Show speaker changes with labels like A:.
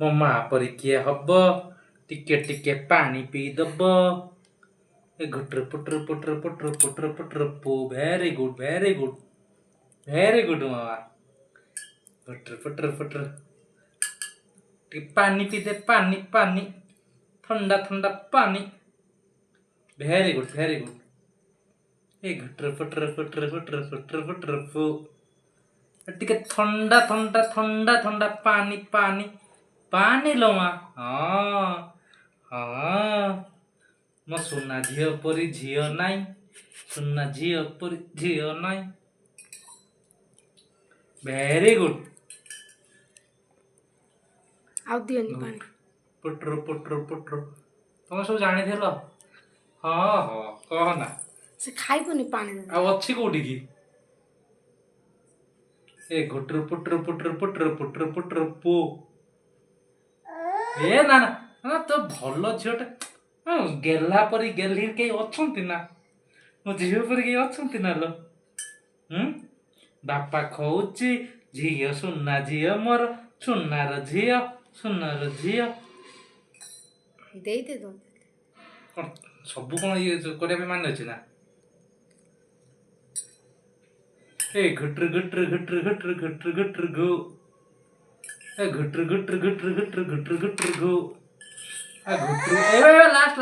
A: ମୋ ମା ପରି କିଏ ହବ ଟିକେ ଟିକେ ପାଣି ପିଇଦବ ଏ ଘୁଟୁର ପୁଟୁର ପୁଟୁର ପୁଟୁର ପୁଟୁର ପୁଟୁର ପୁ ଭେରି ଗୁଡ୍ ମାମା ପୁଟୁର ପୁଟୁର ପୁଟୁର ଟିକେ ପାଣି ପିଇଦେ ପାଣି ପାଣି ଥଣ୍ଡା ଥଣ୍ଡା ପାଣି ଭେରି ଗୁଡ୍ ଏ ଘୁଟୁର ପୁଟୁର ପୁଟୁର ପୁଟୁର ପୁଟୁର ପୁଟୁର ପୁ ଟିକେ ଥଣ୍ଡା ଥଣ୍ଡା ଥଣ୍ଡା ଥଣ୍ଡା ପାଣି ପାଣି ପାଣି ଲୋ ମା ହଁ ହଁ ମୋ ସୁନା ଝିଅ ପରି ଝିଅ ନାହିଁ ସୁନା ଝିଅ ପରି ଝିଅ ନାହିଁ ଭେରି ଗୁଡ୍
B: ଆଉ ଦିଅନି ପାଣି।
A: ପୁଟୁର ପୁଟୁର ପୁଟୁର ତମେ ସବୁ ଜାଣିଥିଲ ହଁ ହଁ କହନା
B: ସେ ଖାଇବନି ପାଣି।
A: ଆଉ ଅଛି କୋଉଠି କି ଏ ଘୁଟୁର ପୁଟୁର ପୁଟୁର ପୁଟୁର ପୁଟୁର ପୁଟୁର ପୁ ଏ ନା ନା ନା ତ ଭଲ ଝିଅଟା ଗେହ୍ଲା ପରି ଗେହ୍ଲି କେହି ଅଛନ୍ତି ନା ମୋ ଝିଅ ପରି କେହି ଅଛନ୍ତି ନା ଲୋ ବାପା ଖୋଉଛି ଝିଅ ସୁନା ଝିଅ ମୋର ସୁନାର ଝିଅ
B: ଦେଇଦେ ତ
A: କଣ ସବୁ କଣ ଇଏ କରିବା ପାଇଁ ମାନେ ଅଛି ନା ଏ ଘୁଟୁର ଘୁଟୁର ଘୁଟୁର ଘୁଟୁର ଘୁଟୁର ଘୁଟୁର ଘୁ ଏ ଘୁଟୁର ଘୁଟୁର ଘୁଟୁର ଘୁଟୁର ଘୁଟୁର ଘୁଟୁର ଘୁ ଏ ଘୁଟୁର ଲାଷ୍ଟ